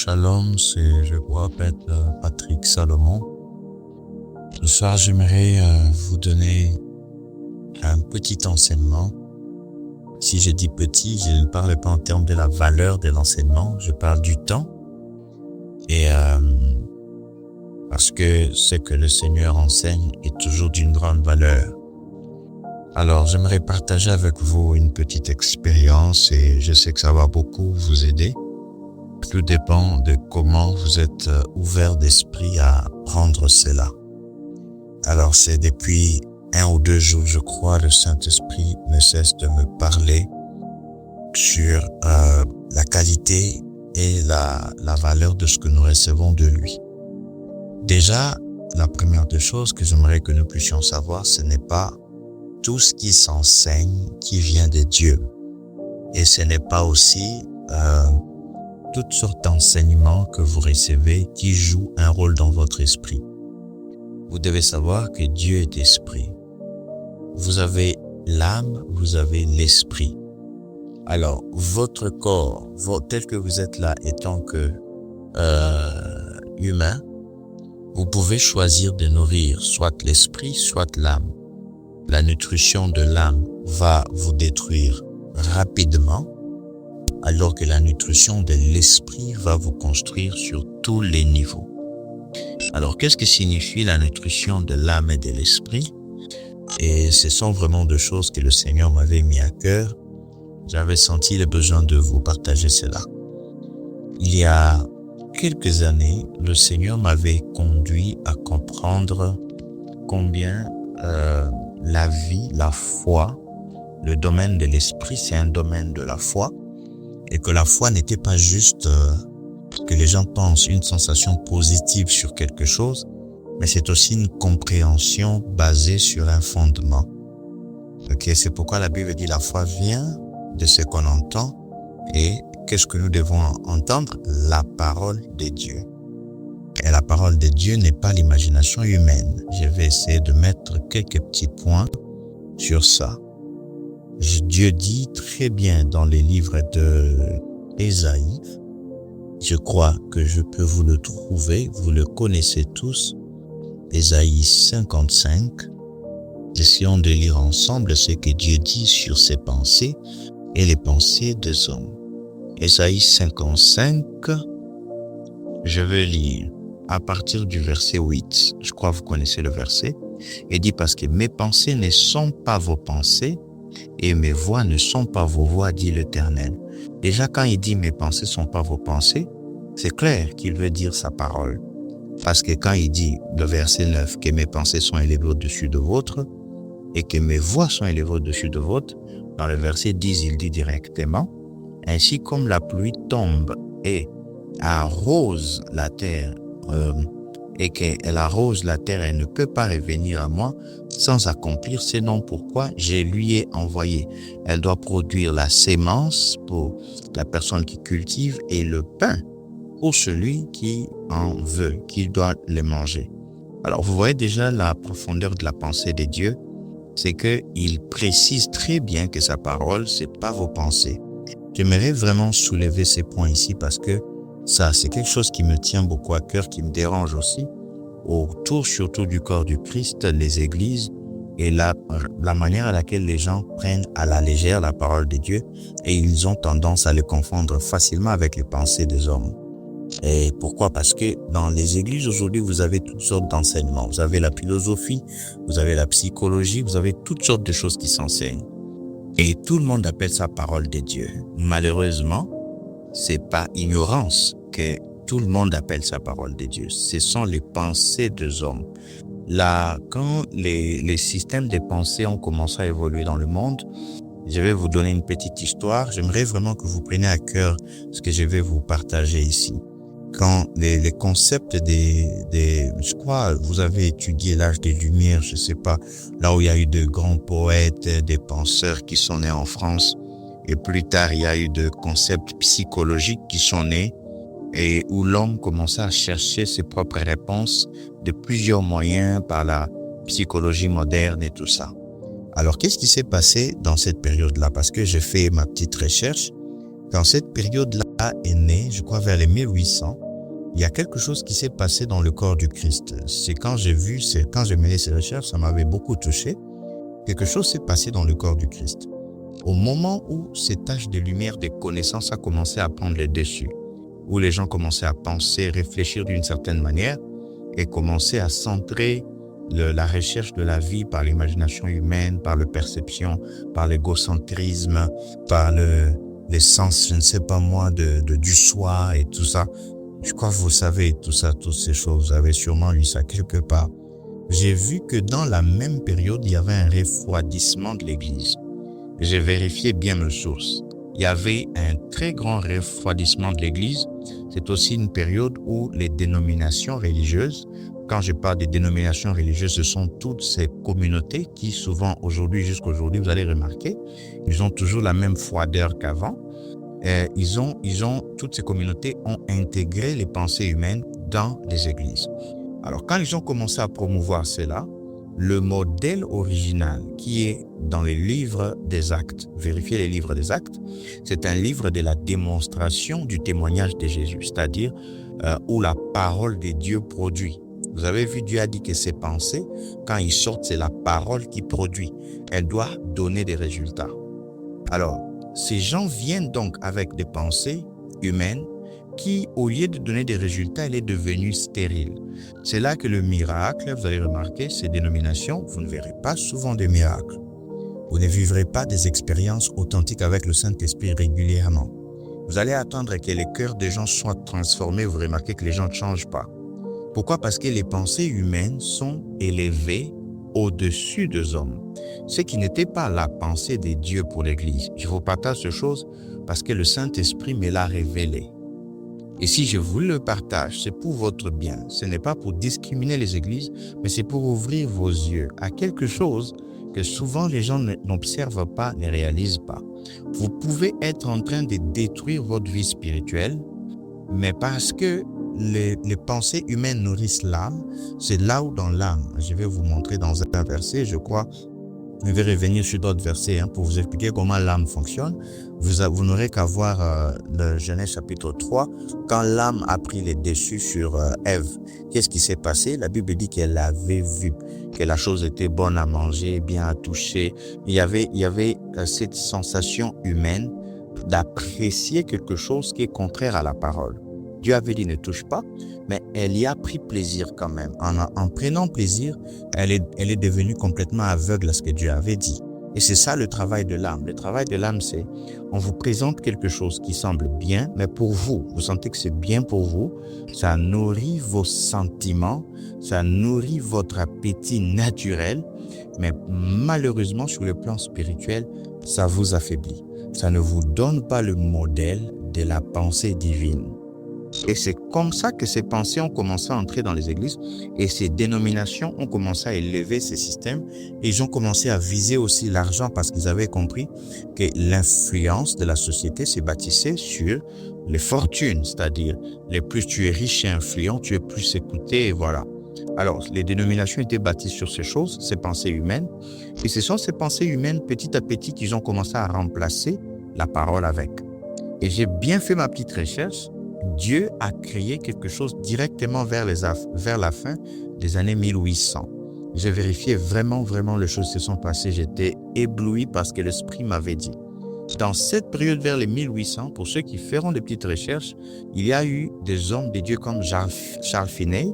Shalom, c'est je crois Patrick Salomon. Ce soir, j'aimerais vous donner un petit enseignement. Si je dis petit, je ne parle pas en termes de la valeur de l'enseignement, je parle du temps. Et parce que ce que le Seigneur enseigne est toujours d'une grande valeur. Alors, j'aimerais partager avec vous une petite expérience et je sais que ça va beaucoup vous aider. Tout dépend de comment vous êtes ouvert d'esprit à prendre cela. Alors, c'est depuis 1 ou 2 jours, je crois, le Saint-Esprit ne cesse de me parler sur la qualité et la valeur de ce que nous recevons de lui. Déjà, la première des choses que j'aimerais que nous puissions savoir, ce n'est pas tout ce qui s'enseigne qui vient de Dieu. Et ce n'est pas aussi toutes sortes d'enseignements que vous recevez qui jouent un rôle dans votre esprit. Vous devez savoir que Dieu est esprit. Vous avez l'âme, vous avez l'esprit. Alors, votre corps, tel que vous êtes là étant que humain, vous pouvez choisir de nourrir soit l'esprit, soit l'âme. La nutrition de l'âme va vous détruire rapidement, alors que la nutrition de l'esprit va vous construire sur tous les niveaux. Alors, qu'est-ce que signifie la nutrition de l'âme et de l'esprit? Et ce sont vraiment 2 choses que le Seigneur m'avait mis à cœur. J'avais senti le besoin de vous partager cela. Il y a quelques années, le Seigneur m'avait conduit à comprendre combien la vie, la foi, le domaine de l'esprit, c'est un domaine de la foi. Et que la foi n'était pas juste que les gens pensent une sensation positive sur quelque chose, mais c'est aussi une compréhension basée sur un fondement. Ok, c'est pourquoi la Bible dit la foi vient de ce qu'on entend et qu'est-ce que nous devons entendre? La parole de Dieu. Et la parole de Dieu n'est pas l'imagination humaine. Je vais essayer de mettre quelques petits points sur ça. Dieu dit très bien dans les livres de Ésaïe, je crois que je peux vous le trouver, vous le connaissez tous, Ésaïe 55. Essayons de lire ensemble ce que Dieu dit sur ses pensées et les pensées des hommes. Ésaïe 55, je vais lire à partir du verset 8. Je crois que vous connaissez le verset. Il dit parce que mes pensées ne sont pas vos pensées, et mes voix ne sont pas vos voix, dit l'Éternel. Déjà, quand il dit mes pensées ne sont pas vos pensées, c'est clair qu'il veut dire sa parole. Parce que quand il dit, le verset 9, que mes pensées sont élevées au-dessus de vôtres, et que mes voix sont élevées au-dessus de vôtres, dans le verset 10, il dit directement, ainsi comme la pluie tombe et arrose la terre, et qu'elle arrose la terre, elle ne peut pas revenir à moi sans accomplir ce nom pourquoi je lui ai envoyé. Elle doit produire la sémence pour la personne qui cultive et le pain pour celui qui en veut, qui doit le manger. Alors, vous voyez déjà la profondeur de la pensée de Dieu, c'est qu'il précise très bien que sa parole, c'est pas vos pensées. J'aimerais vraiment soulever ces points ici parce que ça, c'est quelque chose qui me tient beaucoup à cœur, qui me dérange aussi, autour surtout du corps du Christ, les églises, et la manière à laquelle les gens prennent à la légère la parole de Dieu, et ils ont tendance à le confondre facilement avec les pensées des hommes. Et pourquoi? Parce que dans les églises aujourd'hui, vous avez toutes sortes d'enseignements. Vous avez la philosophie, vous avez la psychologie, vous avez toutes sortes de choses qui s'enseignent. Et tout le monde appelle ça parole de Dieu. Malheureusement, c'est pas ignorance que tout le monde appelle sa parole de Dieu. Ce sont les pensées des hommes. Là, quand les systèmes de pensée ont commencé à évoluer dans le monde, je vais vous donner une petite histoire. J'aimerais vraiment que vous preniez à cœur ce que je vais vous partager ici. Quand les concepts je crois, vous avez étudié l'âge des Lumières, je sais pas, là où il y a eu de grands poètes, des penseurs qui sont nés en France. Et plus tard, il y a eu de concepts psychologiques qui sont nés et où l'homme commençait à chercher ses propres réponses de plusieurs moyens par la psychologie moderne et tout ça. Alors, qu'est-ce qui s'est passé dans cette période-là? Parce que j'ai fait ma petite recherche Quand cette période-là est née, je crois vers les 1800, il y a quelque chose qui s'est passé dans le corps du Christ. C'est quand j'ai mené ces recherches, ça m'avait beaucoup touché. Quelque chose s'est passé dans le corps du Christ. Au moment où cette tache de lumière des connaissances a commencé à prendre le dessus, où les gens commençaient à penser, réfléchir d'une certaine manière et commençaient à centrer la recherche de la vie par l'imagination humaine, par la perception, par l'égocentrisme, par les sens, je ne sais pas moi, du soi et tout ça. Je crois que vous savez tout ça, toutes ces choses. Vous avez sûrement lu ça quelque part. J'ai vu que dans la même période, il y avait un refroidissement de l'Église. J'ai vérifié bien mes sources. Il y avait un très grand refroidissement de l'Église. C'est aussi une période où les dénominations religieuses, quand je parle des dénominations religieuses, ce sont toutes ces communautés qui souvent jusqu'à aujourd'hui, vous allez remarquer, ils ont toujours la même froideur qu'avant. Toutes ces communautés ont intégré les pensées humaines dans les églises. Alors, quand ils ont commencé à promouvoir cela, le modèle original qui est dans les livres des actes, vérifiez les livres des actes, c'est un livre de la démonstration du témoignage de Jésus, c'est-à-dire où la parole de Dieu produit. Vous avez vu, Dieu a dit que ses pensées, quand ils sortent, c'est la parole qui produit. Elle doit donner des résultats. Alors, ces gens viennent donc avec des pensées humaines qui, au lieu de donner des résultats, elle est devenue stérile. C'est là que le miracle, vous avez remarqué, ces dénominations, vous ne verrez pas souvent de miracles. Vous ne vivrez pas des expériences authentiques avec le Saint-Esprit régulièrement. Vous allez attendre que les cœurs des gens soient transformés, vous remarquez que les gens ne changent pas. Pourquoi? Parce que les pensées humaines sont élevées au-dessus des hommes. Ce qui n'était pas la pensée de Dieu pour l'Église. Je vous partage ces choses parce que le Saint-Esprit me l'a révélé. Et si je vous le partage, c'est pour votre bien. Ce n'est pas pour discriminer les églises, mais c'est pour ouvrir vos yeux à quelque chose que souvent les gens n'observent pas, ne réalisent pas. Vous pouvez être en train de détruire votre vie spirituelle, mais parce que les pensées humaines nourrissent l'âme, c'est là où dans l'âme, je vais vous montrer dans un verset, je crois, je vais revenir sur d'autres versets pour vous expliquer comment l'âme fonctionne. Vous n'aurez qu'à voir le Genèse chapitre 3, quand l'âme a pris les dessus sur Ève. Qu'est-ce qui s'est passé? La Bible dit qu'elle avait vu que la chose était bonne à manger, bien à toucher. Il y avait cette sensation humaine d'apprécier quelque chose qui est contraire à la parole. Dieu avait dit ne touche pas, mais elle y a pris plaisir quand même. En prenant plaisir, elle est devenue complètement aveugle à ce que Dieu avait dit. Et c'est ça le travail de l'âme. Le travail de l'âme, c'est on vous présente quelque chose qui semble bien, mais pour vous, vous sentez que c'est bien pour vous, ça nourrit vos sentiments, ça nourrit votre appétit naturel, mais malheureusement sur le plan spirituel, ça vous affaiblit. Ça ne vous donne pas le modèle de la pensée divine. Et c'est comme ça que ces pensées ont commencé à entrer dans les églises et ces dénominations ont commencé à élever ces systèmes et ils ont commencé à viser aussi l'argent parce qu'ils avaient compris que l'influence de la société s'est bâtissée sur les fortunes, c'est-à-dire les plus tu es riche et influent, tu es plus écouté et voilà. Alors, les dénominations étaient bâties sur ces choses, ces pensées humaines et ce sont ces pensées humaines petit à petit qu'ils ont commencé à remplacer la parole avec. Et j'ai bien fait ma petite recherche. Dieu a créé quelque chose directement vers la fin des années 1800. J'ai vérifié vraiment les choses qui se sont passées. J'étais ébloui parce que l'Esprit m'avait dit. Dans cette période vers les 1800, pour ceux qui feront des petites recherches, il y a eu des hommes de Dieu comme Charles Finney.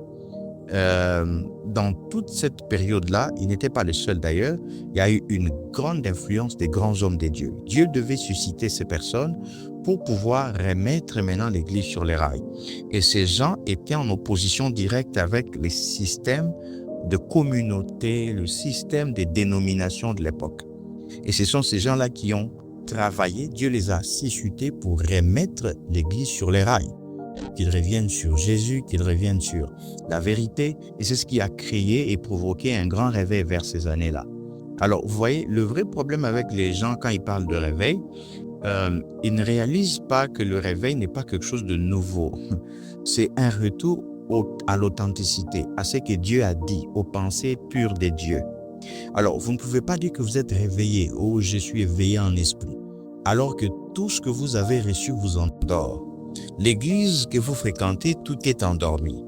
Dans toute cette période-là, il n'était pas le seul d'ailleurs, il y a eu une grande influence des grands hommes de Dieu. Dieu devait susciter ces personnes pour pouvoir remettre maintenant l'Église sur les rails. Et ces gens étaient en opposition directe avec les systèmes de communauté, le système des dénominations de l'époque. Et ce sont ces gens-là qui ont travaillé, Dieu les a suscités pour remettre l'Église sur les rails. Qu'ils reviennent sur Jésus, qu'ils reviennent sur la vérité. Et c'est ce qui a créé et provoqué un grand réveil vers ces années-là. Alors, vous voyez, le vrai problème avec les gens quand ils parlent de réveil, ils ne réalisent pas que le réveil n'est pas quelque chose de nouveau. C'est un retour à l'authenticité, à ce que Dieu a dit, aux pensées pures de Dieu. Alors, vous ne pouvez pas dire que vous êtes réveillé. Oh, je suis éveillé en esprit. alors que tout ce que vous avez reçu vous endort. L'église que vous fréquentez, tout est endormi.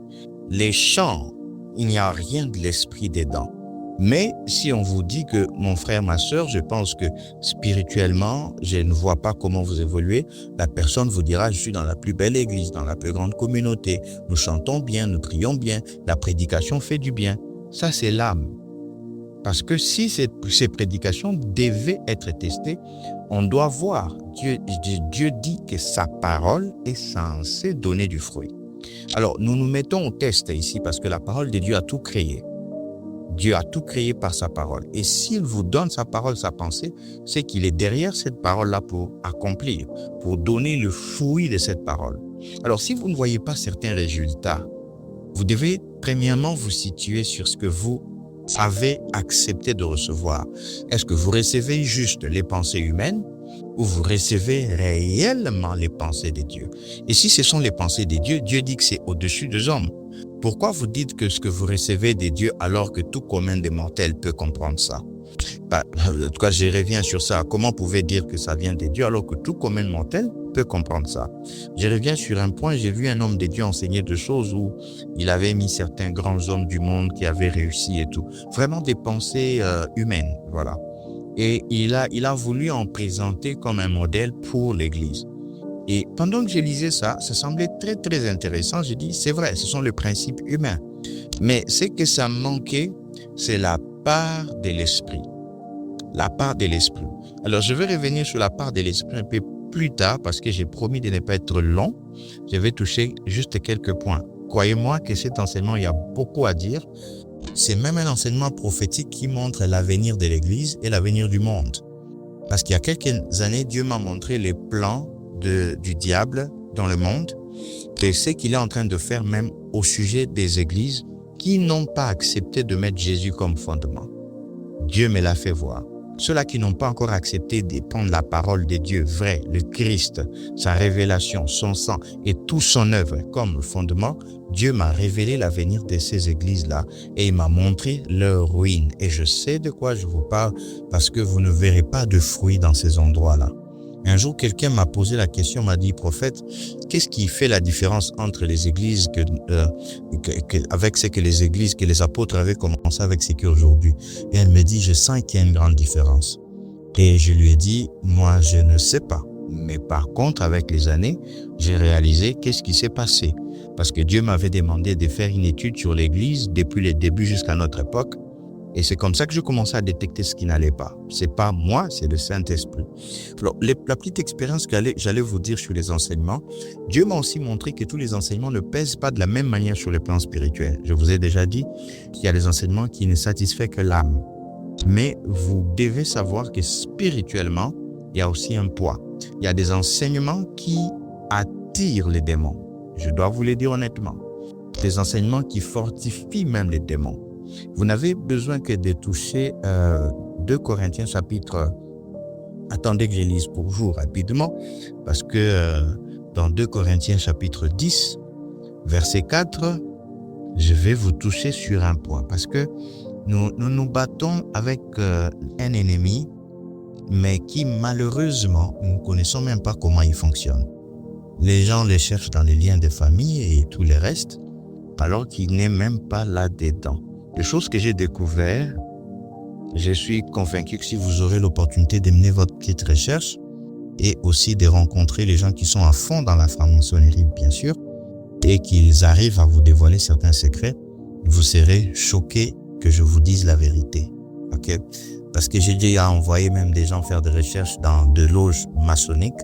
Les chants, il n'y a rien de l'esprit dedans. Mais si on vous dit que, mon frère, ma sœur, je pense que spirituellement, je ne vois pas comment vous évoluez, la personne vous dira, je suis dans la plus belle église, dans la plus grande communauté, nous chantons bien, nous prions bien, la prédication fait du bien. Ça, c'est l'âme. Parce que si ces prédications devaient être testées, on doit voir. Dieu dit que sa parole est censée donner du fruit. Alors, nous nous mettons au test ici parce que la parole de Dieu a tout créé. Dieu a tout créé par sa parole. Et s'il vous donne sa parole, sa pensée, c'est qu'il est derrière cette parole-là pour accomplir, pour donner le fruit de cette parole. Alors, si vous ne voyez pas certains résultats, vous devez premièrement vous situer sur ce que vous avez accepté de recevoir. Est-ce que vous recevez juste les pensées humaines ou vous recevez réellement les pensées de Dieu? Et si ce sont les pensées de Dieu, Dieu dit que c'est au-dessus des hommes. Pourquoi vous dites que ce que vous recevez de Dieu alors que tout commun des mortels peut comprendre ça? En tout cas, je reviens sur ça. Comment pouvez dire que ça vient de Dieu alors que tout commun mortel peut comprendre ça? Je reviens sur un point. J'ai vu un homme de Dieu enseigner des choses où il avait mis certains grands hommes du monde qui avaient réussi et tout. Vraiment des pensées humaines, voilà. Et il a voulu en présenter comme un modèle pour l'Église. Et pendant que je lisais ça, ça semblait très, très intéressant. J'ai dit, c'est vrai, ce sont les principes humains. Mais ce que ça manquait, c'est la part de l'esprit. La part de l'esprit. Alors, je vais revenir sur la part de l'esprit un peu plus tard parce que j'ai promis de ne pas être long. Je vais toucher juste quelques points. Croyez-moi que cet enseignement, il y a beaucoup à dire. C'est même un enseignement prophétique qui montre l'avenir de l'Église et l'avenir du monde. Parce qu'il y a quelques années, Dieu m'a montré les plans du diable dans le monde et ce qu'il est en train de faire même au sujet des églises qui n'ont pas accepté de mettre Jésus comme fondement. Dieu me l'a fait voir. Ceux-là qui n'ont pas encore accepté de prendre la parole de Dieu vrai, le Christ, sa révélation, son sang et toute son œuvre comme fondement, Dieu m'a révélé l'avenir de ces églises-là et il m'a montré leur ruine. Et je sais de quoi je vous parle parce que vous ne verrez pas de fruits dans ces endroits-là. Un jour, quelqu'un m'a posé la question, m'a dit, prophète, qu'est-ce qui fait la différence entre les églises avec ce que les églises, que les apôtres avaient commencé avec ce qu'aujourd'hui? Et elle me dit, je sens qu'il y a une grande différence. Et je lui ai dit, moi, je ne sais pas. Mais par contre, avec les années, j'ai réalisé qu'est-ce qui s'est passé. Parce que Dieu m'avait demandé de faire une étude sur l'église depuis les débuts jusqu'à notre époque. Et c'est comme ça que je commençais à détecter ce qui n'allait pas. C'est pas moi, c'est le Saint-Esprit. Alors, la petite expérience que j'allais vous dire sur les enseignements, Dieu m'a aussi montré que tous les enseignements ne pèsent pas de la même manière sur le plan spirituel. Je vous ai déjà dit qu'il y a des enseignements qui ne satisfont que l'âme. Mais vous devez savoir que spirituellement, il y a aussi un poids. Il y a des enseignements qui attirent les démons. Je dois vous le dire honnêtement. Des enseignements qui fortifient même les démons. Vous n'avez besoin que de toucher 2 Corinthiens chapitre... Attendez que je lise pour vous rapidement, parce que dans 2 Corinthiens chapitre 10, verset 4, je vais vous toucher sur un point, parce que nous battons avec un ennemi, mais qui malheureusement, nous ne connaissons même pas comment il fonctionne. Les gens les cherchent dans les liens de famille et tout le reste, alors qu'il n'est même pas là-dedans. Les choses que j'ai découvertes, je suis convaincu que si vous aurez l'opportunité de mener votre petite recherche et aussi de rencontrer les gens qui sont à fond dans la franc-maçonnerie, bien sûr, et qu'ils arrivent à vous dévoiler certains secrets, vous serez choqués que je vous dise la vérité. Ok? Parce que j'ai déjà envoyé même des gens faire des recherches dans de loges maçonniques.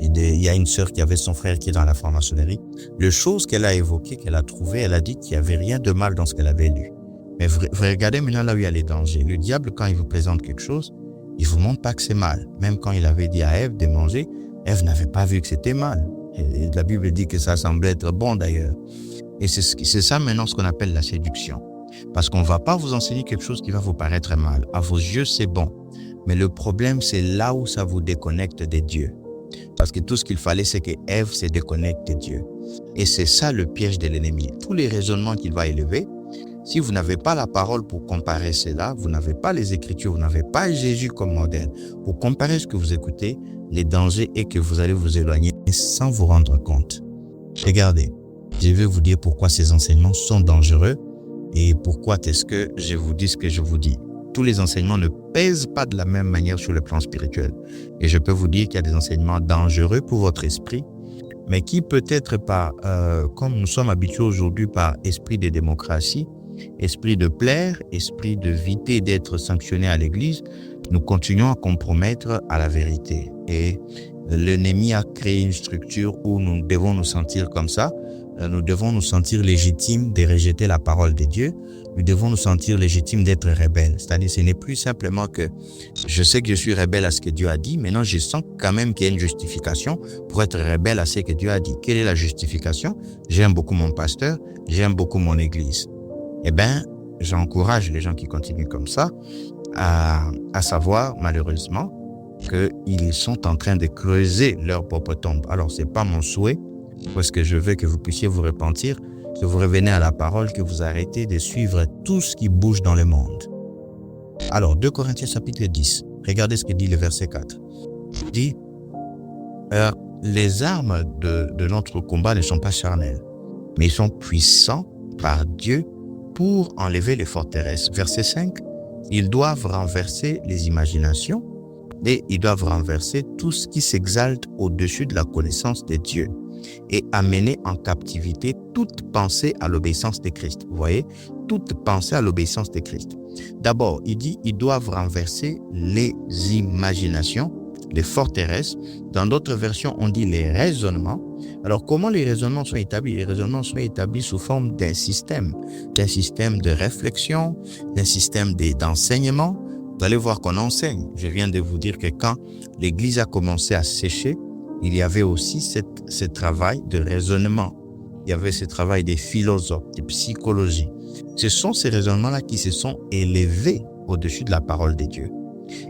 Il y a une sœur qui avait son frère qui est dans la franc-maçonnerie. Les choses qu'elle a évoquées, qu'elle a trouvées, elle a dit qu'il n'y avait rien de mal dans ce qu'elle avait lu. Mais vous regardez maintenant là où il y a les dangers. Le diable, quand il vous présente quelque chose, il ne vous montre pas que c'est mal. Même quand il avait dit à Ève de manger, Ève n'avait pas vu que c'était mal. Et la Bible dit que ça semblait être bon d'ailleurs. Et c'est ça maintenant ce qu'on appelle la séduction. Parce qu'on ne va pas vous enseigner quelque chose qui va vous paraître mal. À vos yeux, c'est bon. Mais le problème, c'est là où ça vous déconnecte de Dieu. Parce que tout ce qu'il fallait, c'est que Ève se déconnecte de Dieu. Et c'est ça le piège de l'ennemi. Tous les raisonnements qu'il va élever, si vous n'avez pas la parole pour comparer cela, vous n'avez pas les Écritures, vous n'avez pas Jésus comme modèle pour comparer ce que vous écoutez, les dangers et que vous allez vous éloigner sans vous rendre compte. Regardez, je vais vous dire pourquoi ces enseignements sont dangereux et pourquoi est-ce que je vous dis ce que je vous dis. Tous les enseignements ne pèsent pas de la même manière sur le plan spirituel. Et je peux vous dire qu'il y a des enseignements dangereux pour votre esprit, mais qui peut-être par, comme nous sommes habitués aujourd'hui par esprit de démocratie, esprit de plaire, esprit de éviter d'être sanctionné à l'église, nous continuons à compromettre à la vérité. Et l'ennemi a créé une structure où nous devons nous sentir comme ça. Nous devons nous sentir légitimes de rejeter la parole de Dieu. Nous devons nous sentir légitimes d'être rebelles. C'est-à-dire, ce n'est plus simplement que je sais que je suis rebelle à ce que Dieu a dit. Maintenant, je sens quand même qu'il y a une justification pour être rebelle à ce que Dieu a dit. Quelle est la justification? J'aime beaucoup mon pasteur, j'aime beaucoup mon église. Eh bien, j'encourage les gens qui continuent comme ça à savoir, malheureusement, qu'ils sont en train de creuser leur propre tombe. Alors, c'est pas mon souhait, parce que je veux que vous puissiez vous repentir, que vous revenez à la parole, que vous arrêtez de suivre tout ce qui bouge dans le monde. Alors, 2 Corinthiens chapitre 10, regardez ce que dit le verset 4. Il dit, les armes de notre combat ne sont pas charnelles, mais ils sont puissants par Dieu pour enlever les forteresses. Verset 5, ils doivent renverser les imaginations et ils doivent renverser tout ce qui s'exalte au-dessus de la connaissance de Dieu et amener en captivité toute pensée à l'obéissance de Christ. Vous voyez, toute pensée à l'obéissance de Christ. D'abord, il dit, ils doivent renverser les imaginations, les forteresses. Dans d'autres versions, on dit les raisonnements. Alors, comment les raisonnements sont établis? Les raisonnements sont établis sous forme d'un système de réflexion, d'un système d'enseignement. Vous allez voir qu'on enseigne. Je viens de vous dire que quand l'Église a commencé à sécher, il y avait aussi ce travail de raisonnement. Il y avait ce travail des philosophes, de psychologie. Ce sont ces raisonnements-là qui se sont élevés au-dessus de la parole de Dieu.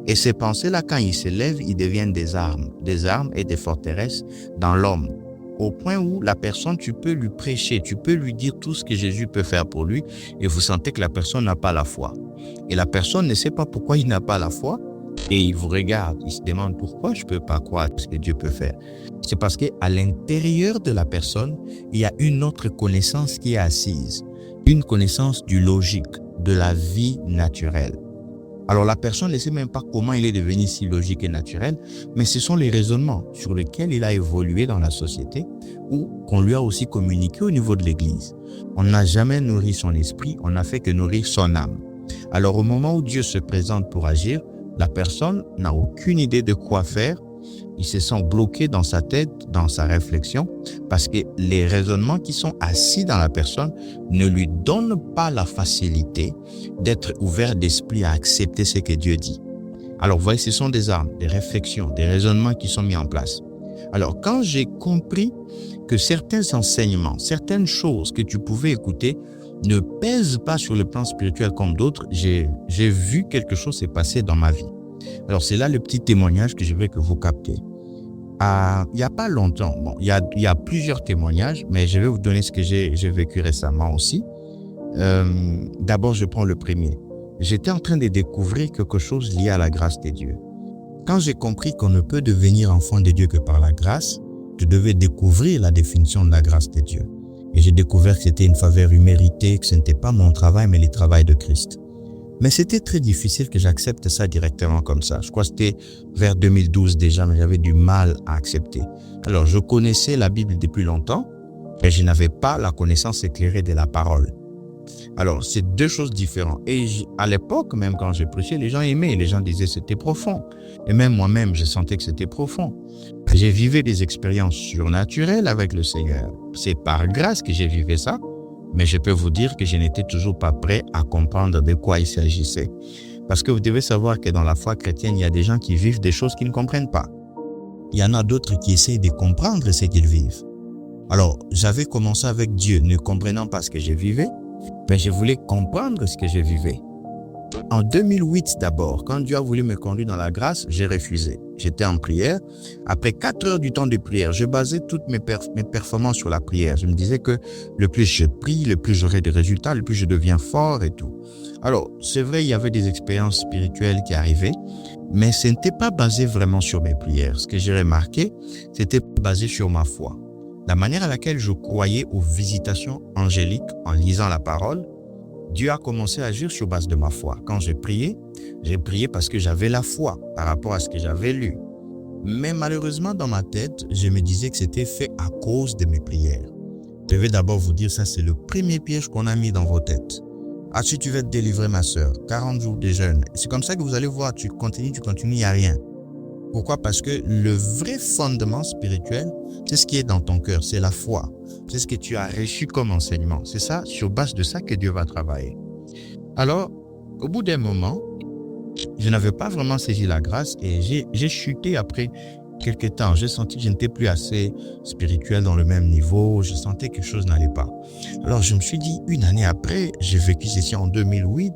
Et ces pensées-là, quand ils s'élèvent, ils deviennent des armes et des forteresses dans l'homme. Au point où la personne, tu peux lui prêcher, tu peux lui dire tout ce que Jésus peut faire pour lui et vous sentez que la personne n'a pas la foi. Et la personne ne sait pas pourquoi il n'a pas la foi et il vous regarde, il se demande pourquoi je ne peux pas croire ce que Dieu peut faire. C'est parce qu'à l'intérieur de la personne, il y a une autre connaissance qui est assise, une connaissance du logique, de la vie naturelle. Alors la personne ne sait même pas comment il est devenu si logique et naturel, mais ce sont les raisonnements sur lesquels il a évolué dans la société ou qu'on lui a aussi communiqué au niveau de l'Église. On n'a jamais nourri son esprit, on n'a fait que nourrir son âme. Alors au moment où Dieu se présente pour agir, la personne n'a aucune idée de quoi faire. Il se sent bloqué dans sa tête, dans sa réflexion, parce que les raisonnements qui sont assis dans la personne ne lui donnent pas la facilité d'être ouvert d'esprit à accepter ce que Dieu dit. Alors, vous voyez, ce sont des armes, des réflexions, des raisonnements qui sont mis en place. Alors, quand j'ai compris que certains enseignements, certaines choses que tu pouvais écouter ne pèsent pas sur le plan spirituel comme d'autres, j'ai vu quelque chose s'est passé dans ma vie. Alors, c'est là le petit témoignage que je veux que vous captez. Il n'y a pas longtemps, il y a plusieurs témoignages, mais je vais vous donner ce que j'ai vécu récemment aussi. D'abord, je prends le premier. J'étais en train de découvrir quelque chose lié à la grâce de Dieu. Quand j'ai compris qu'on ne peut devenir enfant de Dieu que par la grâce, je devais découvrir la définition de la grâce de Dieu. Et j'ai découvert que c'était une faveur imméritée, que ce n'était pas mon travail, mais le travail de Christ. Mais c'était très difficile que j'accepte ça directement comme ça. Je crois que c'était vers 2012 déjà, mais j'avais du mal à accepter. Alors, je connaissais la Bible depuis longtemps, mais je n'avais pas la connaissance éclairée de la parole. Alors, c'est deux choses différentes. Et à l'époque, même quand j'ai prêché, les gens aimaient. Les gens disaient que c'était profond. Et même moi-même, je sentais que c'était profond. J'ai vécu des expériences surnaturelles avec le Seigneur. C'est par grâce que j'ai vécu ça. Mais je peux vous dire que je n'étais toujours pas prêt à comprendre de quoi il s'agissait. Parce que vous devez savoir que dans la foi chrétienne, il y a des gens qui vivent des choses qu'ils ne comprennent pas. Il y en a d'autres qui essayent de comprendre ce qu'ils vivent. Alors, j'avais commencé avec Dieu, ne comprenant pas ce que je vivais, mais je voulais comprendre ce que je vivais. En 2008 d'abord, quand Dieu a voulu me conduire dans la grâce, j'ai refusé. J'étais en prière. Après 4 heures du temps de prière, je basais toutes mes performances sur la prière. Je me disais que le plus je prie, le plus j'aurai de résultats, le plus je deviens fort et tout. Alors, c'est vrai, il y avait des expériences spirituelles qui arrivaient, Mais ce n'était pas basé vraiment sur mes prières. Ce que j'ai remarqué, c'était basé sur ma foi. La manière à laquelle je croyais aux visitations angéliques en lisant la parole, Dieu a commencé à agir sur base de ma foi. Quand j'ai prié parce que j'avais la foi par rapport à ce que j'avais lu. Mais malheureusement, dans ma tête, je me disais que c'était fait à cause de mes prières. Je vais d'abord vous dire, ça c'est le premier piège qu'on a mis dans vos têtes. Ah, si tu veux te délivrer, ma sœur, 40 jours de jeûne. C'est comme ça que vous allez voir, tu continues, il n'y a rien. Pourquoi? Parce que le vrai fondement spirituel, c'est ce qui est dans ton cœur, c'est la foi. C'est ce que tu as reçu comme enseignement. C'est ça, sur base de ça que Dieu va travailler. Alors, au bout d'un moment, je n'avais pas vraiment saisi la grâce et j'ai chuté après quelques temps. J'ai senti que je n'étais plus assez spirituel dans le même niveau. Je sentais que quelque chose n'allait pas. Alors, je me suis dit, une année après, j'ai vécu ceci en 2008,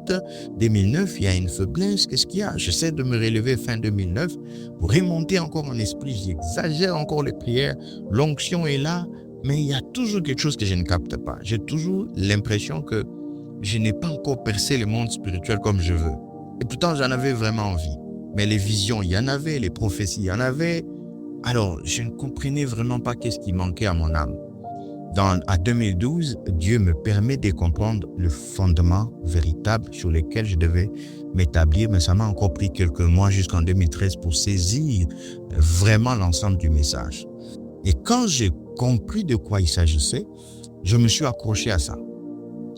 2009, il y a une faiblesse. Qu'est-ce qu'il y a? J'essaie de me relever fin 2009 pour remonter encore mon esprit. J'exagère encore les prières. L'onction est là, mais il y a toujours quelque chose que je ne capte pas. J'ai toujours l'impression que je n'ai pas encore percé le monde spirituel comme je veux. Et pourtant, j'en avais vraiment envie. Mais les visions, il y en avait, les prophéties, il y en avait. Alors, je ne comprenais vraiment pas qu'est-ce qui manquait à mon âme. À 2012, Dieu me permet de comprendre le fondement véritable sur lequel je devais m'établir, mais ça m'a encore pris quelques mois jusqu'en 2013 pour saisir vraiment l'ensemble du message. Et quand j'ai compris de quoi il s'agissait, je me suis accroché à ça.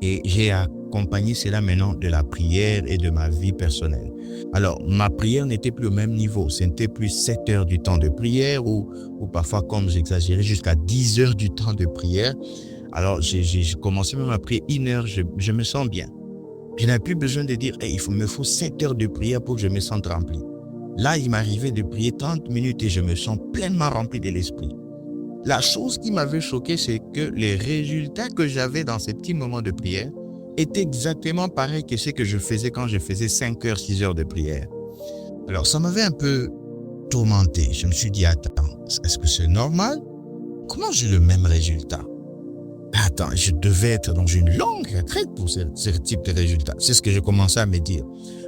Et j'ai accompagné cela maintenant de la prière et de ma vie personnelle. Alors, ma prière n'était plus au même niveau. Ce n'était plus 7 heures du temps de prière ou parfois, comme j'exagérais, jusqu'à 10 heures du temps de prière. Alors, j'ai commencé même à prier 1 heure. Je me sens bien. Je n'avais plus besoin de dire hey, il me faut 7 heures de prière pour que je me sente rempli. Là, il m'arrivait de prier 30 minutes et je me sens pleinement rempli de l'esprit. La chose qui m'avait choqué, c'est que les résultats que j'avais dans ces petits moments de prière étaient exactement pareils que ce que je faisais quand je faisais 5 heures, 6 heures de prière. Alors, ça m'avait un peu tourmenté. Je me suis dit, attends, est-ce que c'est normal? Comment j'ai le même résultat? Attends, je devais être dans une longue retraite pour ce type de résultats. C'est ce que j'ai commencé à me dire.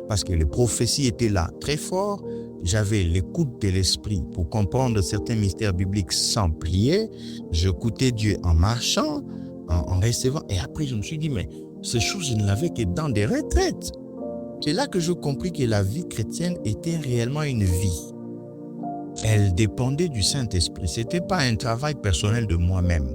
Parce que les prophéties étaient là très fort. J'avais l'écoute de l'esprit pour comprendre certains mystères bibliques sans prier. J'écoutais Dieu en marchant, en recevant. Et après, je me suis dit, mais ces choses, je ne l'avais que dans des retraites. C'est là que je compris que la vie chrétienne était réellement une vie. Elle dépendait du Saint-Esprit. Ce n'était pas un travail personnel de moi-même.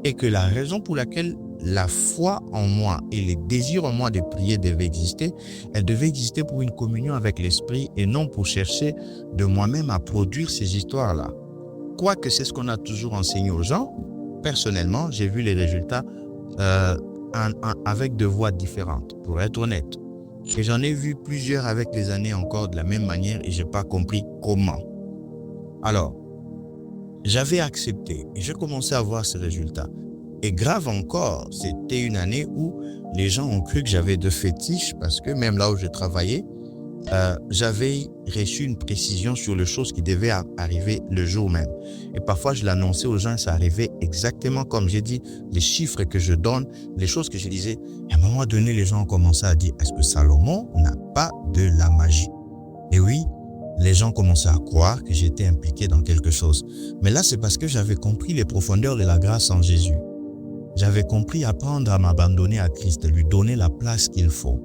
Et que la raison pour laquelle la foi en moi et les désirs en moi de prier devaient exister, elle devait exister pour une communion avec l'Esprit et non pour chercher de moi-même à produire ces histoires-là. Quoique c'est ce qu'on a toujours enseigné aux gens, personnellement, j'ai vu les résultats avec 2 voies différentes, pour être honnête. Et j'en ai vu plusieurs avec les années encore de la même manière et je n'ai pas compris comment. Alors, j'avais accepté et j'ai commencé à voir ces résultats. Et grave encore, c'était une année où les gens ont cru que j'avais de fétiches parce que même là où je travaillais, j'avais reçu une précision sur les choses qui devaient arriver le jour même. Et parfois, je l'annonçais aux gens, ça arrivait exactement comme j'ai dit, les chiffres que je donne, les choses que je disais. Et à un moment donné, les gens ont commencé à dire, est-ce que Salomon n'a pas de la magie? Et oui, les gens commençaient à croire que j'étais impliqué dans quelque chose. Mais là, c'est parce que j'avais compris les profondeurs de la grâce en Jésus. J'avais compris apprendre à m'abandonner à Christ, lui donner la place qu'il faut.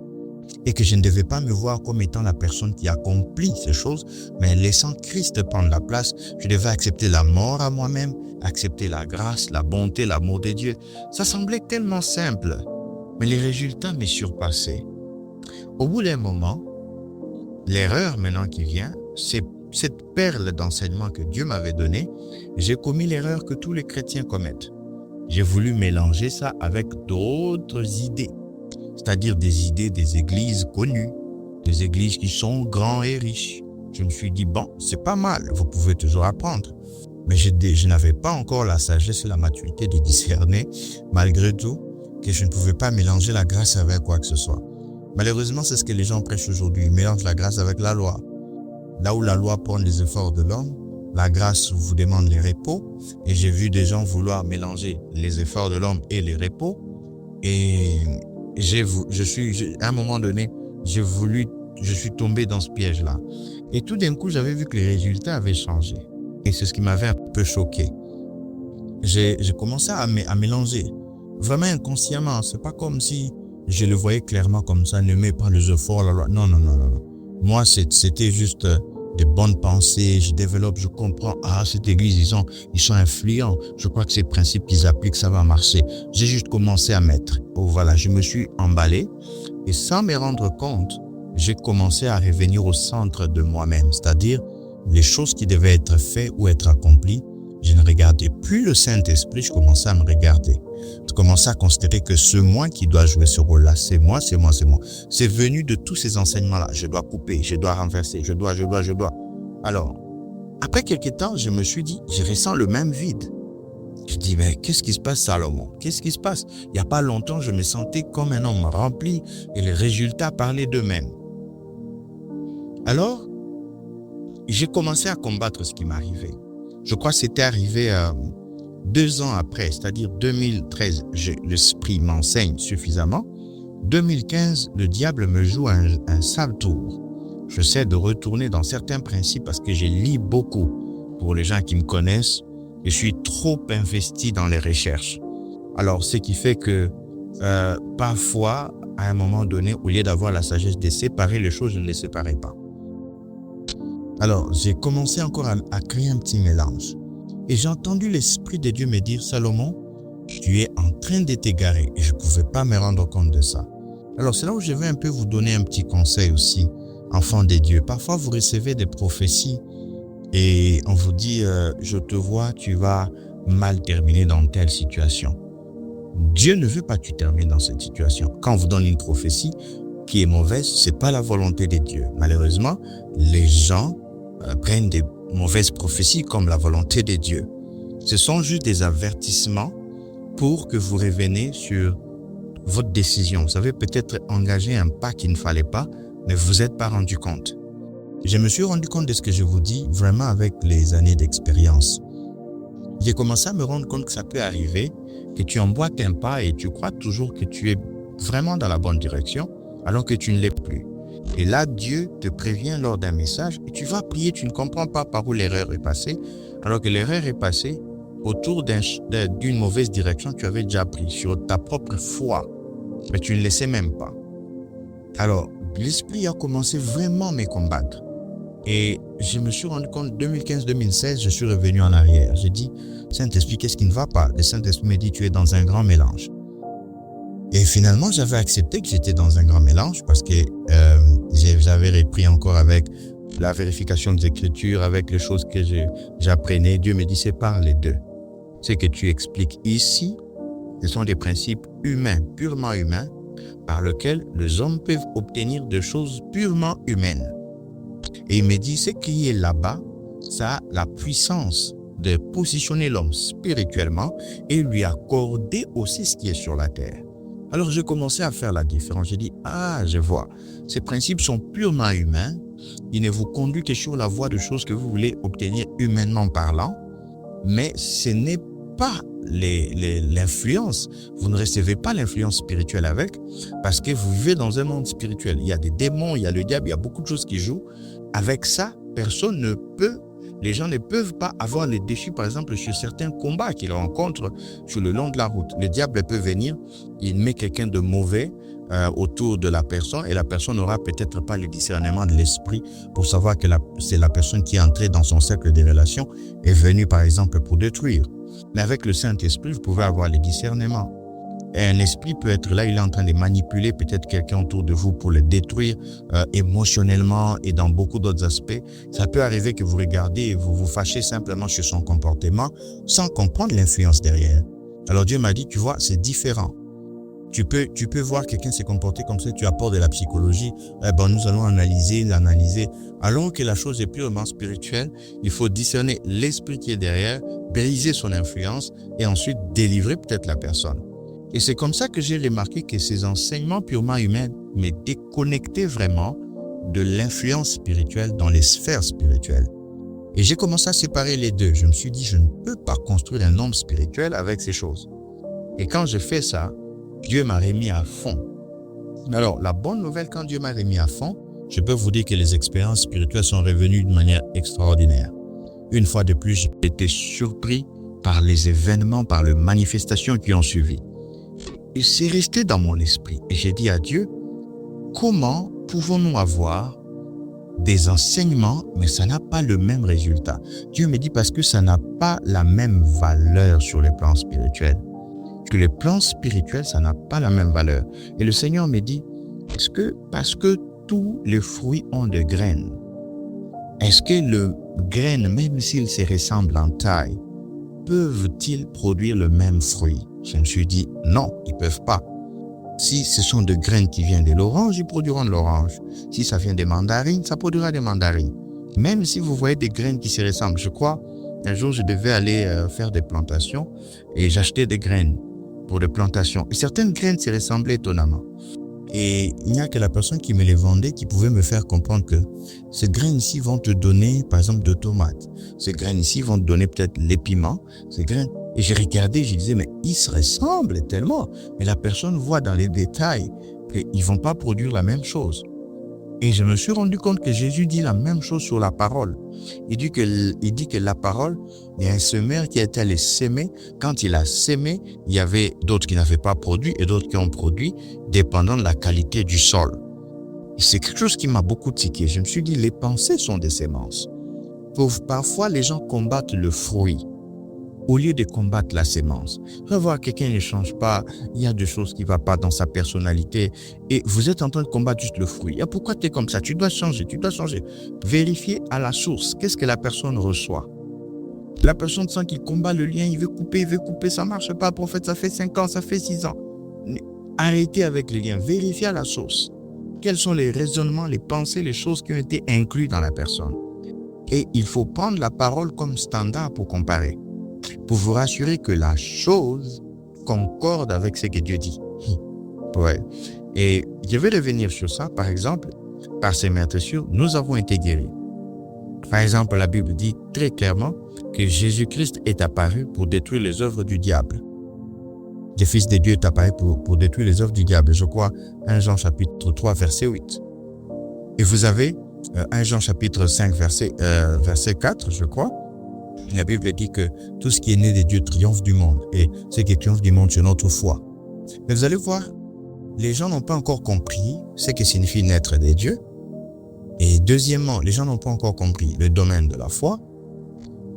Et que je ne devais pas me voir comme étant la personne qui accomplit ces choses, mais laissant Christ prendre la place, je devais accepter la mort à moi-même, accepter la grâce, la bonté, l'amour de Dieu. Ça semblait tellement simple, mais les résultats me surpassaient. Au bout d'un moment, l'erreur maintenant qui vient, c'est cette perle d'enseignement que Dieu m'avait donnée. J'ai commis l'erreur que tous les chrétiens commettent. J'ai voulu mélanger ça avec d'autres idées, c'est-à-dire des idées des églises connues, des églises qui sont grandes et riches. Je me suis dit, bon, c'est pas mal, vous pouvez toujours apprendre. Mais je n'avais pas encore la sagesse et la maturité de discerner, malgré tout, que je ne pouvais pas mélanger la grâce avec quoi que ce soit. Malheureusement, c'est ce que les gens prêchent aujourd'hui. Ils mélangent la grâce avec la loi. Là où la loi prend les efforts de l'homme, la grâce vous demande les repos. Et j'ai vu des gens vouloir mélanger les efforts de l'homme et les repos. Et à un moment donné, je suis tombé dans ce piège-là. Et tout d'un coup, j'avais vu que les résultats avaient changé. Et c'est ce qui m'avait un peu choqué. J'ai commencé à mélanger. Vraiment inconsciemment. C'est pas comme si je le voyais clairement comme ça. Ne mets pas les efforts. Non, non, non, non. Moi, c'était juste des bonnes pensées. Je développe, je comprends. Ah, cette église, ils sont influents. Je crois que ces principes qu'ils appliquent, ça va marcher. J'ai juste commencé à mettre. Oh, voilà, je me suis emballé. Et sans me rendre compte, j'ai commencé à revenir au centre de moi-même. C'est-à-dire, les choses qui devaient être faites ou être accomplies, je ne regardais plus le Saint-Esprit, je commençais à me regarder. Je commençais à considérer que c'est moi qui dois jouer ce rôle-là. C'est moi, c'est moi, c'est moi. C'est venu de tous ces enseignements-là. Je dois couper, je dois renverser, je dois. Alors, après quelques temps, je me suis dit, je ressens le même vide. Je dis, mais qu'est-ce qui se passe, Salomon? Qu'est-ce qui se passe? Il n'y a pas longtemps, je me sentais comme un homme rempli et les résultats parlaient d'eux-mêmes. Alors, j'ai commencé à combattre ce qui m'arrivait. Je crois que c'était arrivé 2 ans après, c'est-à-dire 2013, l'esprit m'enseigne suffisamment. 2015, le diable me joue un sale tour. J'essaie de retourner dans certains principes parce que je lis beaucoup. Pour les gens qui me connaissent, je suis trop investi dans les recherches. Alors, ce qui fait que parfois, à un moment donné, au lieu d'avoir la sagesse de séparer les choses, je ne les séparais pas. Alors, j'ai commencé encore à créer un petit mélange. Et j'ai entendu l'Esprit de Dieu me dire, Salomon, tu es en train de t'égarer. Et je ne pouvais pas me rendre compte de ça. Alors, c'est là où je vais un peu vous donner un petit conseil aussi, enfants de Dieu. Parfois, vous recevez des prophéties et on vous dit, je te vois, tu vas mal terminer dans telle situation. Dieu ne veut pas que tu termines dans cette situation. Quand on vous donne une prophétie qui est mauvaise, c'est pas la volonté de Dieu. Malheureusement, les gens prennent des mauvaises prophéties comme la volonté de Dieu. Ce sont juste des avertissements pour que vous reveniez sur votre décision. Vous avez peut-être engagé un pas qu'il ne fallait pas, mais vous n'êtes pas rendu compte. Je me suis rendu compte de ce que je vous dis vraiment avec les années d'expérience. J'ai commencé à me rendre compte que ça peut arriver, que tu emboîtes un pas et tu crois toujours que tu es vraiment dans la bonne direction, alors que tu ne l'es plus. Et là, Dieu te prévient lors d'un message et tu vas prier, tu ne comprends pas par où l'erreur est passée, alors que l'erreur est passée autour d'une mauvaise direction que tu avais déjà pris sur ta propre foi, mais tu ne le sais même pas. Alors, l'Esprit a commencé vraiment à me combattre. Et je me suis rendu compte, 2015-2016, je suis revenu en arrière. J'ai dit, Saint-Esprit, qu'est-ce qui ne va pas? Le Saint-Esprit me dit, tu es dans un grand mélange. Et finalement, j'avais accepté que j'étais dans un grand mélange parce que j'avais repris encore avec la vérification des Écritures, avec les choses que j'apprenais. Dieu me dit, sépare les deux. Ce que tu expliques ici, ce sont des principes humains, purement humains, par lesquels les hommes peuvent obtenir des choses purement humaines. Et il me dit, ce qui est là-bas, ça a la puissance de positionner l'homme spirituellement et lui accorder aussi ce qui est sur la terre. Alors, j'ai commencé à faire la différence. J'ai dit, je vois. Ces principes sont purement humains. Ils ne vous conduisent que sur la voie de choses que vous voulez obtenir humainement parlant. Mais ce n'est pas l'influence. Vous ne recevez pas l'influence spirituelle avec parce que vous vivez dans un monde spirituel. Il y a des démons, il y a le diable, il y a beaucoup de choses qui jouent. Avec ça, les gens ne peuvent pas avoir les défis, par exemple, sur certains combats qu'ils rencontrent sur le long de la route. Le diable peut venir, il met quelqu'un de mauvais autour de la personne et la personne n'aura peut-être pas le discernement de l'esprit pour savoir que c'est la personne qui est entrée dans son cercle de relations est venue, par exemple, pour détruire. Mais avec le Saint-Esprit, vous pouvez avoir le discernement. Et un esprit peut être là, il est en train de manipuler peut-être quelqu'un autour de vous pour le détruire émotionnellement et dans beaucoup d'autres aspects. Ça peut arriver que vous regardez et vous vous fâchez simplement sur son comportement sans comprendre l'influence derrière. Alors Dieu m'a dit, tu vois, c'est différent. Tu peux voir quelqu'un se comporter comme ça, tu apportes de la psychologie, nous allons analyser. Alors que la chose est purement spirituelle, il faut discerner l'esprit qui est derrière, briser son influence et ensuite délivrer peut-être la personne. Et c'est comme ça que j'ai remarqué que ces enseignements purement humains me déconnectaient vraiment de l'influence spirituelle dans les sphères spirituelles. Et j'ai commencé à séparer les deux. Je me suis dit, je ne peux pas construire un homme spirituel avec ces choses. Et quand j'ai fait ça, Dieu m'a remis à fond. Alors, la bonne nouvelle, quand Dieu m'a remis à fond, je peux vous dire que les expériences spirituelles sont revenues de manière extraordinaire. Une fois de plus, j'ai été surpris par les événements, par les manifestations qui ont suivi. Et c'est resté dans mon esprit. Et j'ai dit à Dieu, comment pouvons-nous avoir des enseignements, mais ça n'a pas le même résultat? Dieu me dit parce que ça n'a pas la même valeur sur le plan spirituel. Sur le plan spirituel, ça n'a pas la même valeur. Et le Seigneur me dit, est-ce que parce que tous les fruits ont des graines, est-ce que les graines, même s'ils se ressemblent en taille, peuvent-ils produire le même fruit? Je me suis dit, non, ils ne peuvent pas. Si ce sont des graines qui viennent de l'orange, ils produiront de l'orange. Si ça vient des mandarines, ça produira des mandarines. Même si vous voyez des graines qui se ressemblent, je crois, un jour je devais aller faire des plantations et j'achetais des graines pour des plantations. Et certaines graines se ressemblaient étonnamment. Et il n'y a que la personne qui me les vendait qui pouvait me faire comprendre que ces graines ici vont te donner, par exemple, de tomates. Ces graines ici vont te donner peut-être les piments. Ces graines. Et j'ai regardé, je disais, mais ils se ressemblent tellement. Mais la personne voit dans les détails qu'ils ne vont pas produire la même chose. Et je me suis rendu compte que Jésus dit la même chose sur la parole. Il dit que la parole, il y a un semeur qui est allé s'aimer. Quand il a sémé, il y avait d'autres qui n'avaient pas produit et d'autres qui ont produit, dépendant de la qualité du sol. C'est quelque chose qui m'a beaucoup tiqué. Je me suis dit, les pensées sont des semences. Parfois, les gens combattent le fruit au lieu de combattre la sémence. Vous allez voir, quelqu'un ne change pas, il y a des choses qui ne vont pas dans sa personnalité et vous êtes en train de combattre juste le fruit. Et pourquoi tu es comme ça? Tu dois changer, tu dois changer. Vérifiez à la source, qu'est-ce que la personne reçoit? La personne sent qu'il combat le lien, il veut couper, ça ne marche pas, prophète, ça fait 5 ans, ça fait 6 ans. Arrêtez avec le lien, vérifiez à la source. Quels sont les raisonnements, les pensées, les choses qui ont été incluses dans la personne? Et il faut prendre la parole comme standard pour comparer, pour vous rassurer que la chose concorde avec ce que Dieu dit. Ouais. Et je vais revenir sur ça. Par exemple, par ces meurtrissures, nous avons été guéris. Par exemple, la Bible dit très clairement que Jésus-Christ est apparu pour détruire les œuvres du diable. Le Fils de Dieu est apparu pour détruire les œuvres du diable. Je crois 1 Jean chapitre 3, verset 8. Et vous avez 1 Jean chapitre 5, verset 4, je crois. La Bible dit que tout ce qui est né de Dieu triomphe du monde. Et ce qui triomphe du monde, c'est notre foi. Mais vous allez voir, les gens n'ont pas encore compris ce que signifie naître de Dieu. Et deuxièmement, les gens n'ont pas encore compris le domaine de la foi.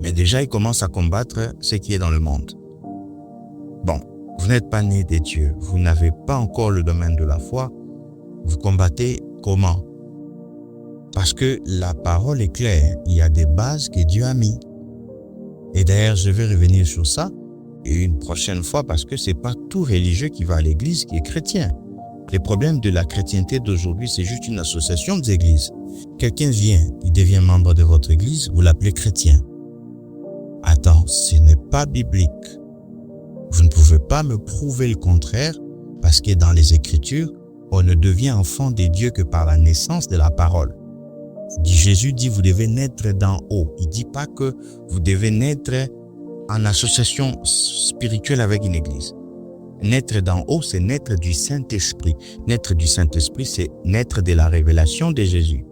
Mais déjà, ils commencent à combattre ce qui est dans le monde. Bon, vous n'êtes pas né de Dieu. Vous n'avez pas encore le domaine de la foi. Vous combattez comment? Parce que la parole est claire. Il y a des bases que Dieu a mis. Et d'ailleurs, je vais revenir sur ça une prochaine fois parce que c'est pas tout religieux qui va à l'église qui est chrétien. Le problème de la chrétienté d'aujourd'hui, c'est juste une association d'églises. Quelqu'un vient, il devient membre de votre église, vous l'appelez chrétien. Attends, ce n'est pas biblique. Vous ne pouvez pas me prouver le contraire parce que dans les Écritures, on ne devient enfant de Dieu que par la naissance de la parole. Jésus dit, vous devez naître d'en haut. Il ne dit pas que vous devez naître en association spirituelle avec une église. Naître d'en haut, c'est naître du Saint-Esprit. Naître du Saint-Esprit, c'est naître de la révélation de Jésus.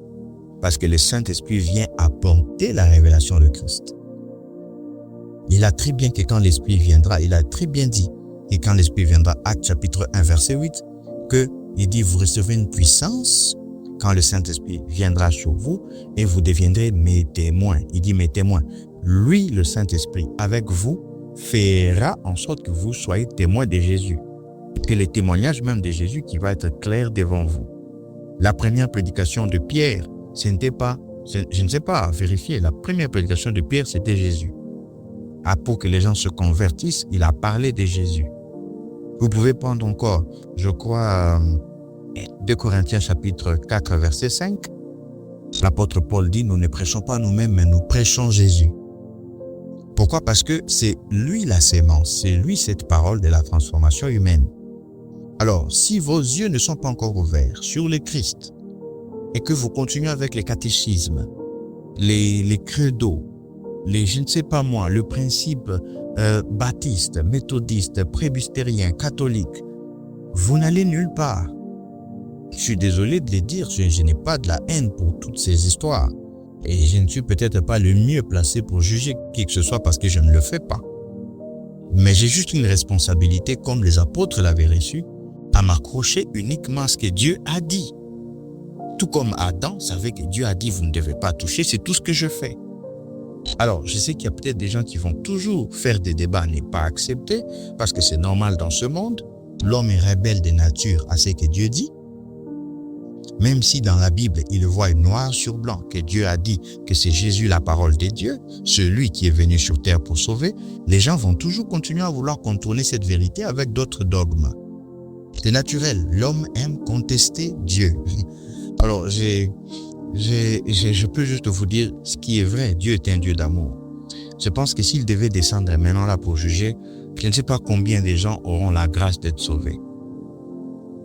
Parce que le Saint-Esprit vient apporter la révélation de Christ. Il a très bien que quand l'Esprit viendra, il a très bien dit que quand l'Esprit viendra, Actes chapitre 1, verset 8, il dit, vous recevez une puissance quand le Saint-Esprit viendra sur vous et vous deviendrez mes témoins. Il dit mes témoins. Lui, le Saint-Esprit, avec vous, fera en sorte que vous soyez témoins de Jésus. Et le témoignage même de Jésus qui va être clair devant vous. La première prédication de Pierre, je ne sais pas, vérifier. La première prédication de Pierre, c'était Jésus. Pour que les gens se convertissent, il a parlé de Jésus. Vous pouvez prendre encore, je crois, 2 Corinthiens chapitre 4, verset 5. L'apôtre Paul dit, nous ne prêchons pas nous-mêmes, mais nous prêchons Jésus. Pourquoi? Parce que c'est lui la sémence, c'est lui cette parole de la transformation humaine. Alors, si vos yeux ne sont pas encore ouverts sur le Christ et que vous continuez avec les catéchismes, les credos, je ne sais pas moi, le principe baptiste, méthodiste, presbytérien, catholique, vous n'allez nulle part. suis désolé de le dire, je n'ai pas de la haine pour toutes ces histoires. Et je ne suis peut-être pas le mieux placé pour juger qui que ce soit parce que je ne le fais pas. Mais j'ai juste une responsabilité, comme les apôtres l'avaient reçue, à m'accrocher uniquement à ce que Dieu a dit. Tout comme Adam savait que Dieu a dit, vous ne devez pas toucher, c'est tout ce que je fais. Alors, je sais qu'il y a peut-être des gens qui vont toujours faire des débats, ne pas accepter, parce que c'est normal dans ce monde. L'homme est rebelle de nature à ce que Dieu dit. Même si dans la Bible, il le voit noir sur blanc, que Dieu a dit que c'est Jésus la parole de Dieu, celui qui est venu sur terre pour sauver, les gens vont toujours continuer à vouloir contourner cette vérité avec d'autres dogmes. C'est naturel, l'homme aime contester Dieu. Alors, je peux juste vous dire ce qui est vrai, Dieu est un Dieu d'amour. Je pense que s'il devait descendre maintenant là pour juger, je ne sais pas combien de gens auront la grâce d'être sauvés.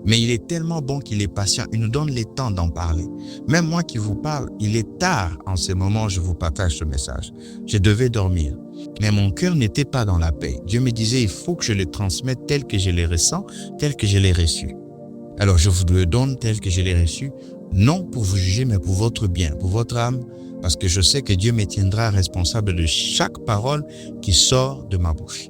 Mais il est tellement bon qu'il est patient, il nous donne le temps d'en parler. Même moi qui vous parle, il est tard en ce moment, je vous partage ce message. Je devais dormir, mais mon cœur n'était pas dans la paix. Dieu me disait, il faut que je le transmette tel que je le ressens, tel que je l'ai reçu. Alors je vous le donne tel que je l'ai reçu, non pour vous juger, mais pour votre bien, pour votre âme, parce que je sais que Dieu me tiendra responsable de chaque parole qui sort de ma bouche.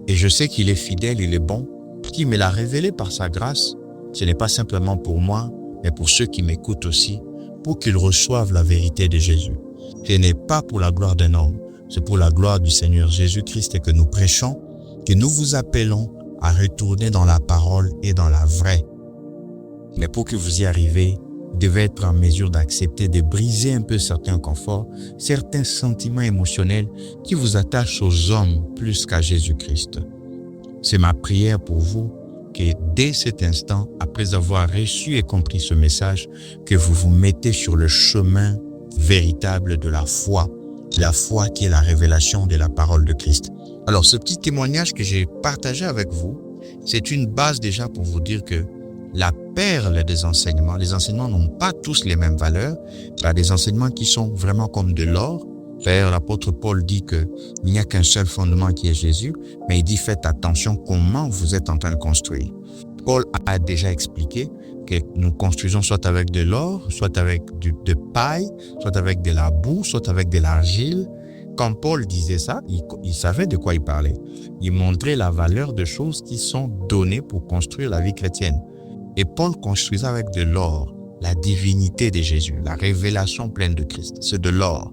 Et je sais qu'il est fidèle, il est bon, qui me l'a révélé par sa grâce. Ce n'est pas simplement pour moi, mais pour ceux qui m'écoutent aussi, pour qu'ils reçoivent la vérité de Jésus. Ce n'est pas pour la gloire d'un homme, c'est pour la gloire du Seigneur Jésus-Christ que nous prêchons, que nous vous appelons à retourner dans la parole et dans la vraie. Mais pour que vous y arrivez, vous devez être en mesure d'accepter de briser un peu certains conforts, certains sentiments émotionnels qui vous attachent aux hommes plus qu'à Jésus-Christ. C'est ma prière pour vous que dès cet instant, après avoir reçu et compris ce message, que vous vous mettez sur le chemin véritable de la foi qui est la révélation de la parole de Christ. Alors, ce petit témoignage que j'ai partagé avec vous, c'est une base déjà pour vous dire que la perle des enseignements, les enseignements n'ont pas tous les mêmes valeurs. Il y a des enseignements qui sont vraiment comme de l'or. D'ailleurs, l'apôtre Paul dit qu'il n'y a qu'un seul fondement qui est Jésus, mais il dit faites attention comment vous êtes en train de construire. Paul a déjà expliqué que nous construisons soit avec de l'or, soit avec de paille, soit avec de la boue, soit avec de l'argile. Quand Paul disait ça, il savait de quoi il parlait. Il montrait la valeur de choses qui sont données pour construire la vie chrétienne. Et Paul construisait avec de l'or, la divinité de Jésus, la révélation pleine de Christ. C'est de l'or.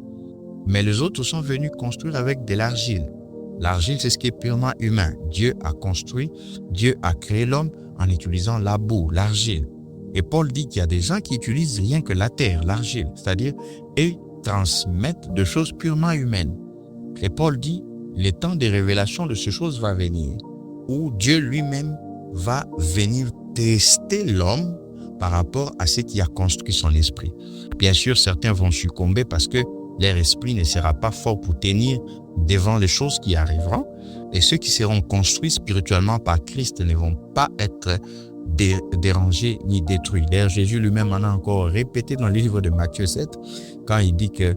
Mais les autres sont venus construire avec de l'argile. L'argile, c'est ce qui est purement humain. Dieu a construit, Dieu a créé l'homme en utilisant la boue, l'argile. Et Paul dit qu'il y a des gens qui utilisent rien que la terre, l'argile, c'est-à-dire ils transmettent de choses purement humaines. Et Paul dit, le temps de révélation de ces choses va venir, où Dieu lui-même va venir tester l'homme par rapport à ce qui a construit son esprit. Bien sûr, certains vont succomber parce que leur esprit ne sera pas fort pour tenir devant les choses qui arriveront. Et ceux qui seront construits spirituellement par Christ ne vont pas être dérangés ni détruits. D'ailleurs, Jésus lui-même en a encore répété dans le livre de Matthieu 7, quand il dit que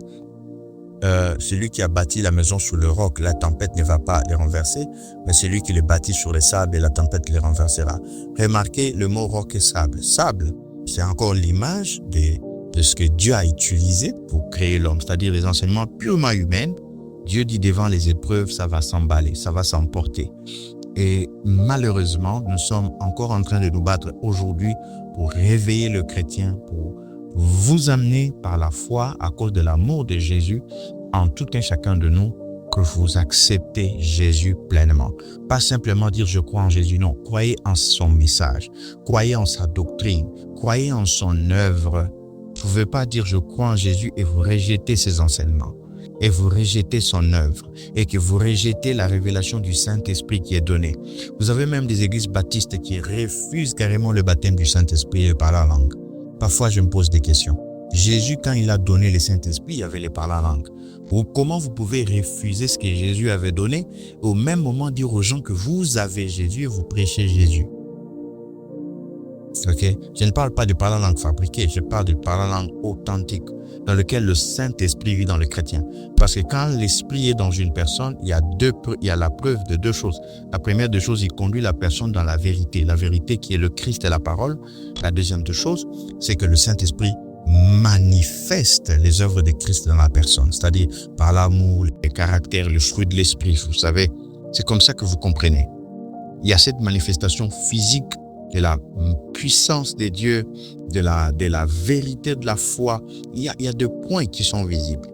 celui qui a bâti la maison sur le roc, la tempête ne va pas les renverser, mais celui qui le bâtit sur le sable, et la tempête les renversera. Remarquez le mot roc et sable. Sable, c'est encore l'image de ce que Dieu a utilisé pour créer l'homme, c'est-à-dire les enseignements purement humains. Dieu dit devant les épreuves, ça va s'emballer, ça va s'emporter. Et malheureusement, nous sommes encore en train de nous battre aujourd'hui pour réveiller le chrétien, pour vous amener par la foi, à cause de l'amour de Jésus, en tout un chacun de nous, que vous acceptez Jésus pleinement. Pas simplement dire je crois en Jésus, non. Croyez en son message, croyez en sa doctrine, croyez en son œuvre. Vous ne pouvez pas dire je crois en Jésus et vous rejetez ses enseignements, et vous rejetez son œuvre, et que vous rejetez la révélation du Saint-Esprit qui est donnée. Vous avez même des églises baptistes qui refusent carrément le baptême du Saint-Esprit et par la langue. Parfois, je me pose des questions. Jésus, quand il a donné le Saint-Esprit, il y avait les par la langue. Ou comment vous pouvez refuser ce que Jésus avait donné, et au même moment dire aux gens que vous avez Jésus et vous prêchez Jésus? Ok? Je ne parle pas de par la langue fabriquée, je parle de par la langue authentique. dans lequel le Saint-Esprit vit dans le chrétien. Parce que quand l'Esprit est dans une personne, il y a la preuve de deux choses. La première des choses, il conduit la personne dans la vérité qui est le Christ et la parole. La deuxième des choses, c'est que le Saint-Esprit manifeste les œuvres de Christ dans la personne, c'est-à-dire par l'amour, le caractère, le fruit de l'Esprit. Vous savez, c'est comme ça que vous comprenez. Il y a cette manifestation physique de la puissance de Dieu, de la vérité de la foi. Il y a deux points qui sont visibles.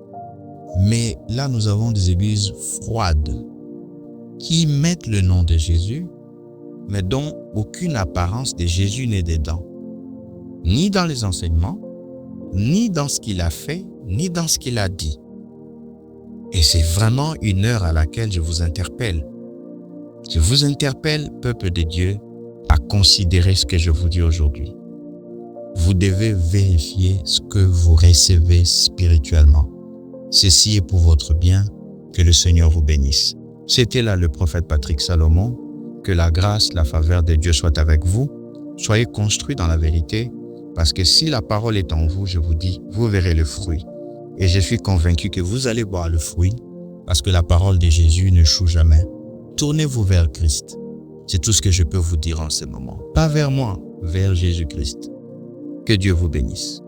Mais là, nous avons des églises froides qui mettent le nom de Jésus, mais dont aucune apparence de Jésus n'est dedans. Ni dans les enseignements, ni dans ce qu'il a fait, ni dans ce qu'il a dit. Et c'est vraiment une heure à laquelle je vous interpelle. Je vous interpelle, peuple de Dieu, à considérer ce que je vous dis aujourd'hui. Vous devez vérifier ce que vous recevez spirituellement. Ceci est pour votre bien, que le Seigneur vous bénisse. C'était là le prophète Patrick Salomon. Que la grâce, la faveur de Dieu soit avec vous. Soyez construits dans la vérité, parce que si la parole est en vous, je vous dis, vous verrez le fruit. Et je suis convaincu que vous allez boire le fruit, parce que la parole de Jésus ne choue jamais. Tournez-vous vers Christ. C'est tout ce que je peux vous dire en ce moment. Pas vers moi, vers Jésus-Christ. Que Dieu vous bénisse.